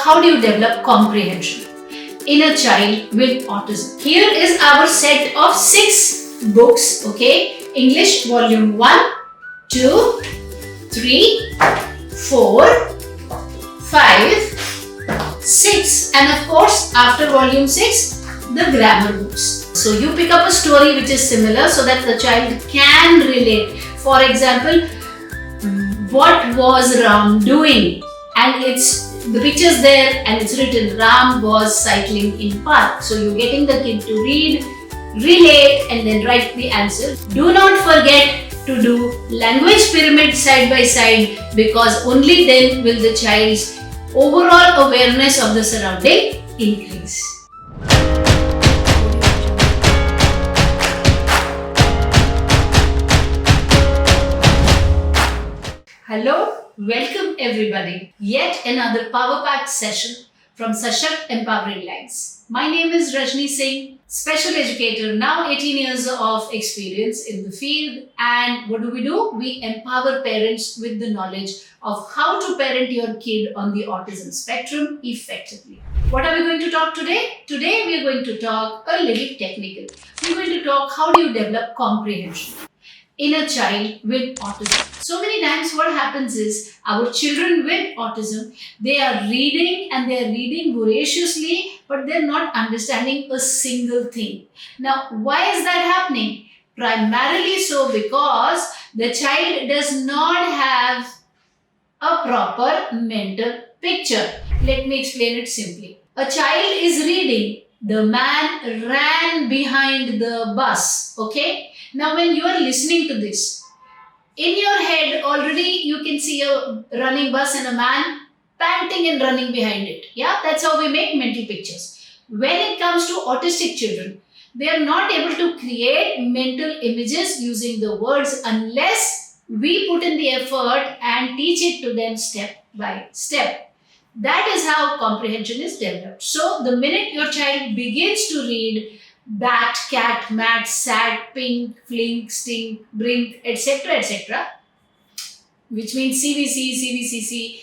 how do you develop comprehension in a child with autism. Here is our set of 6 books, okay? English volume 1, 2, 3, 4, 5, 6, and of course after volume 6, the grammar books. So you pick up a story which is similar so that the child can relate. For example, what was Ram doing? And the picture's there and it's written Ram was cycling in park. So you're getting the kid to read, relate, and then write the answer. Do not forget to do language pyramid side by side, because only then will the child's overall awareness of the surrounding increase. Hello, welcome everybody. Yet another power-packed session from Sashakt Empowering Lives. My name is Rajni Singh, special educator, now 18 years of experience in the field. And what do? We empower parents with the knowledge of how to parent your kid on the autism spectrum effectively. What are we going to talk today? Today we are going to talk a little technical. We're going to talk how do you develop comprehension in a child with autism. So many times what happens is our children with autism, they are reading and they are reading voraciously, but they're not understanding a single thing. Now, why is that happening? Primarily so because the child does not have a proper mental picture. Let me explain it simply. A child is reading, the man ran behind the bus, okay? Now when you are listening to this, in your head already you can see a running bus and a man panting and running behind it. Yeah, that's how we make mental pictures. When it comes to autistic children, they are not able to create mental images using the words unless we put in the effort and teach it to them step by step. That is how comprehension is developed. So the minute your child begins to read bat, cat, mat, sat, pink, flink, stink, brink, etc., which means CVC, CVCC,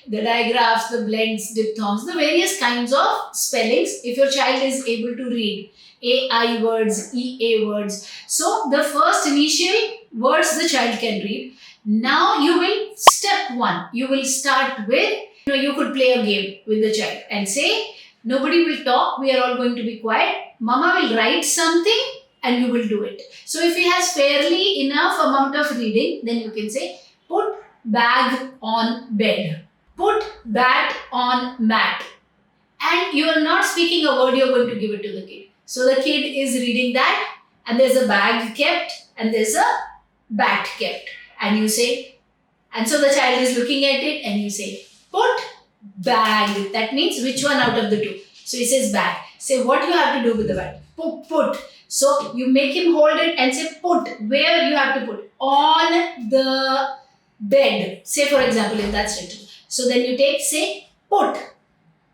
the digraphs, the blends, diphthongs, the various kinds of spellings, if your child is able to read AI words, EA words. So the first initial words the child can read. Now you will, step 1, you will start with, you could play a game with the child and say, nobody will talk, we are all going to be quiet. Mama will write something and you will do it. So if he has fairly enough amount of reading, then you can say, put bag on bed, put bat on mat. And you are not speaking a word, you are going to give it to the kid. So the kid is reading that and there's a bag kept and there's a bat kept. And you say, and so the child is looking at it and you say, put bag. That means which one out of the two? So he says bag. Say what you have to do with the bag. Put. So you make him hold it and say put. Where you have to put? On the bed. Say for example, if that's written. So then you take, say put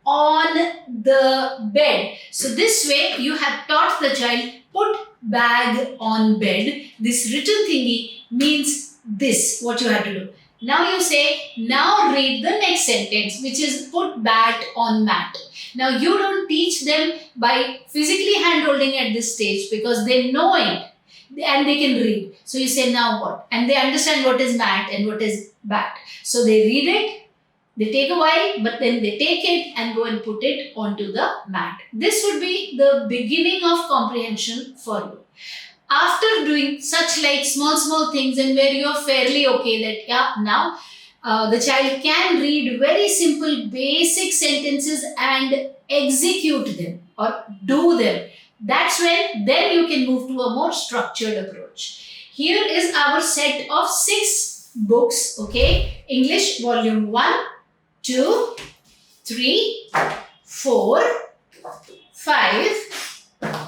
on the bed. So this way you have taught the child put bag on bed. This written thingy means this, what you have to do. Now you say, now read the next sentence, which is put bat on mat. Now you don't teach them by physically hand holding at this stage because they know it and they can read. So you say now what? And they understand what is mat and what is bat. So they read it, they take a while, but then they take it and go and put it onto the mat. This would be the beginning of comprehension for you. After doing such like small things and where you are fairly okay that yeah, now the child can read very simple basic sentences and execute them or do them. That's when then you can move to a more structured approach. Here is our set of 6 books, okay? English volume 1, 2, 3, 4, 5,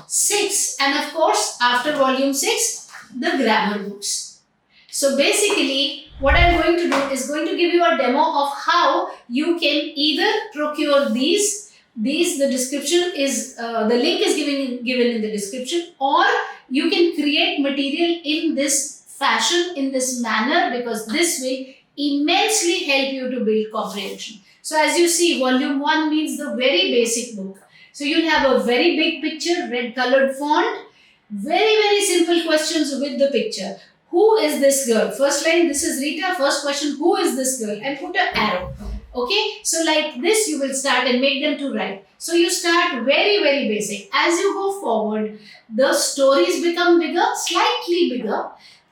6, and of course after volume 6, the grammar books. So basically what I'm going to do is going to give you a demo of how you can either procure these, the description is, the link is given in the description, or you can create material in this fashion, in this manner, because this will immensely help you to build comprehension. So as you see, volume 1 means the very basic book. So you'll have a very big picture, red colored font, very simple questions with the picture. Who is this girl? First line, this is Rita. First question, who is this girl? And put an arrow. Okay, so like this you will start and make them to write. So you start very basic. As you go forward, the stories become bigger, slightly bigger,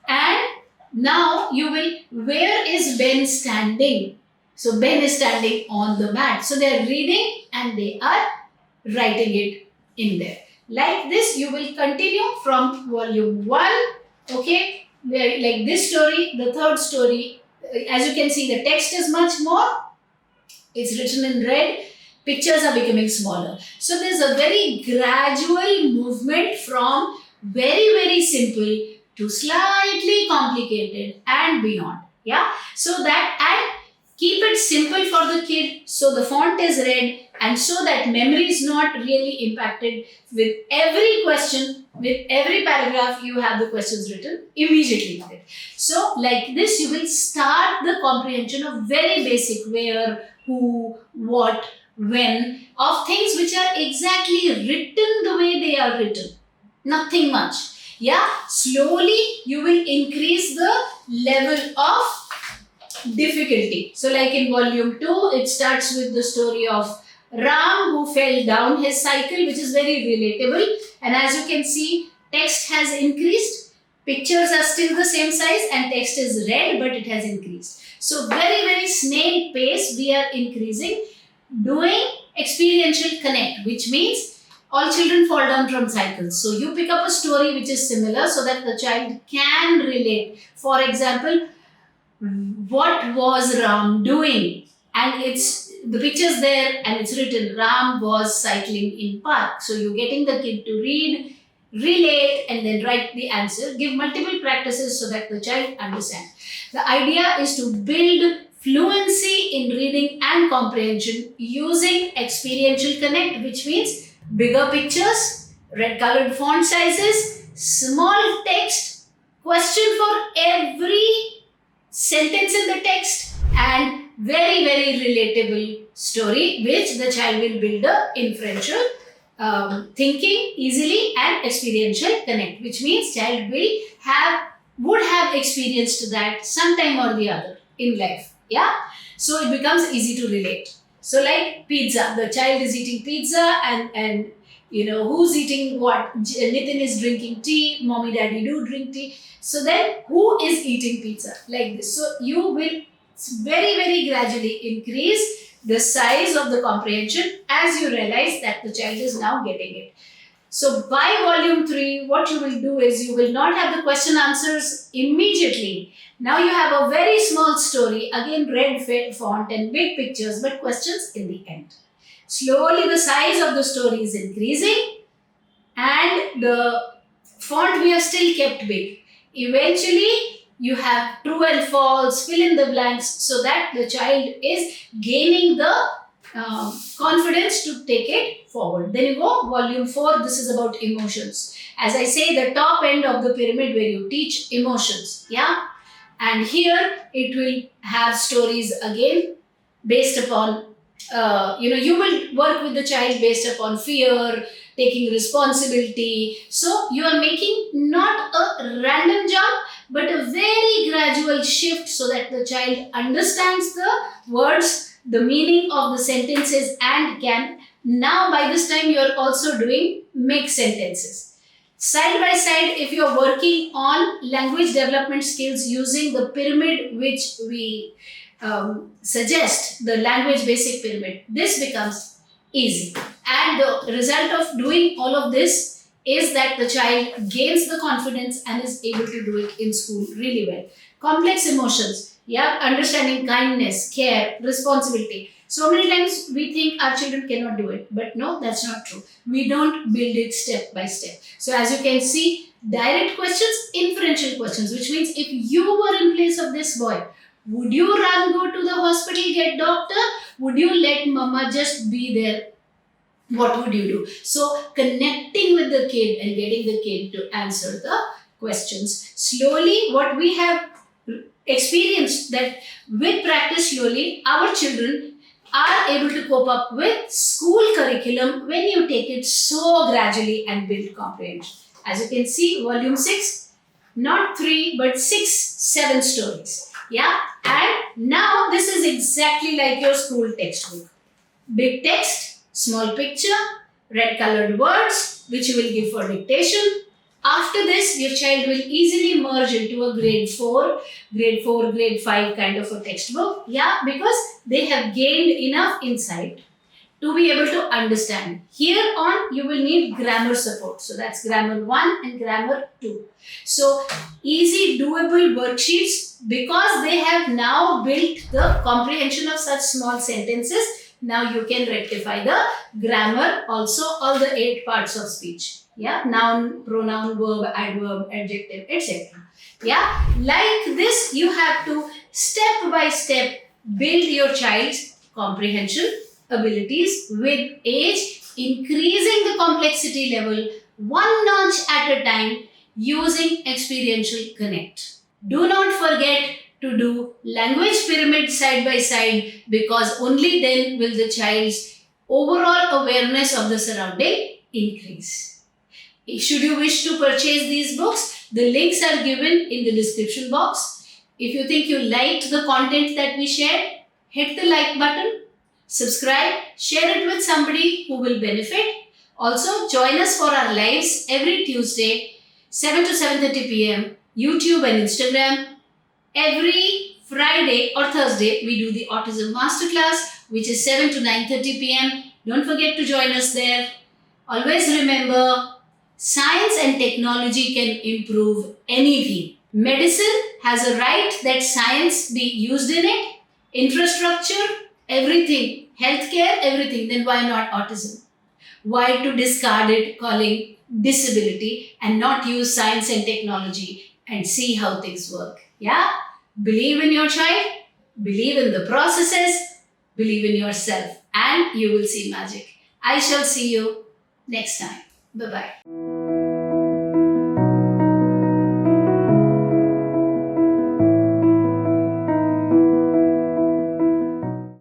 and now you will, where is Ben standing? So Ben is standing on the mat. So they are reading and they are writing it in there. Like this, you will continue from volume 1, okay, where like this story, the third story, as you can see, the text is much more, it's written in red, pictures are becoming smaller. So there's a very gradual movement from very simple to slightly complicated and beyond. Yeah, so that, and keep it simple for the kid, so the font is red, and so that memory is not really impacted. With every question, with every paragraph, you have the questions written immediately with it. So like this, you will start the comprehension of very basic where, who, what, when, of things which are exactly written the way they are written. Nothing much. Yeah, slowly you will increase the level of difficulty. So like in volume 2, it starts with the story of Ram who fell down his cycle, which is very relatable. And as you can see, text has increased, pictures are still the same size, and text is red, but it has increased. So very snail pace we are increasing, doing experiential connect, which means all children fall down from cycles. So you pick up a story which is similar so that the child can relate. For example, what was Ram doing? And it's the pictures there and it's written Ram was cycling in park. So you're getting the kid to read, relate, and then write the answer. Give multiple practices so that the child understands. The idea is to build fluency in reading and comprehension using experiential connect, which means bigger pictures, red colored font sizes, small text, question for every sentence in the text, and very relatable story which the child will build a inferential thinking easily and experiential connect, which means child would have experienced that sometime or the other in life. Yeah, so it becomes easy to relate. So like pizza, the child is eating pizza and you know who's eating what. Nitin is drinking tea, mommy daddy do drink tea. So then who is eating pizza, like this. So you will very gradually increase the size of the comprehension as you realize that the child is now getting it. So by volume 3, what you will do is you will not have the question answers immediately. Now you have a very small story, again red font and big pictures, but questions in the end. Slowly the size of the story is increasing and the font we have still kept big. Eventually you have true and false, fill in the blanks, so that the child is gaining the confidence to take it forward. Then you go volume 4, this is about emotions. As I say, the top end of the pyramid where you teach emotions. Yeah, and here it will have stories again based upon you will work with the child based upon fear, taking responsibility. So you are making not a random jump but a very gradual shift so that the child understands the words, the meaning of the sentences, and can now by this time you are also doing mixed sentences. Side by side, if you are working on language development skills using the pyramid which we suggest, the language basic pyramid, this becomes easy. And the result of doing all of this is that the child gains the confidence and is able to do it in school really well. Complex emotions, yeah, understanding kindness, care, responsibility. So many times we think our children cannot do it, but no, that's not true. We don't build it step by step. So as you can see, direct questions, inferential questions, which means if you were in place of this boy, would you go to the hospital, get doctor? Would you let mama just be there? What would you do? So connecting with the kid and getting the kid to answer the questions. Slowly, what we have experienced that with practice slowly, our children are able to cope up with school curriculum when you take it so gradually and build comprehension. As you can see, volume 6, not 3 but 6, 7 stories. Yeah, and now this is exactly like your school textbook. Big text, small picture, red colored words which you will give for dictation. After this, your child will easily merge into a grade 4, grade 5 kind of a textbook. Yeah, because they have gained enough insight to be able to understand. Here on, you will need grammar support. So that's grammar 1 and grammar 2. So easy, doable worksheets, because they have now built the comprehension of such small sentences. Now you can rectify the grammar, also all the 8 parts of speech. Yeah, noun, pronoun, verb, adverb, adjective, etc. Yeah, like this, you have to step by step build your child's comprehension abilities with age, increasing the complexity level one notch at a time using experiential connect. Do not forget to do language pyramid side by side, because only then will the child's overall awareness of the surrounding increase. Should you wish to purchase these books, the links are given in the description box. If you think you liked the content that we shared, hit the like button, subscribe, share it with somebody who will benefit. Also, join us for our lives every Tuesday, 7 to 7:30 p.m., YouTube and Instagram. Every Friday or Thursday, we do the Autism Masterclass, which is 7 to 9:30 p.m. Don't forget to join us there. Always remember, science and technology can improve anything. Medicine has a right that science be used in it. Infrastructure, everything. Healthcare, everything. Then why not autism? Why to discard it, calling disability, and not use science and technology and see how things work? Yeah? Believe in your child, believe in the processes, believe in yourself, and you will see magic. I shall see you next time. Bye-bye.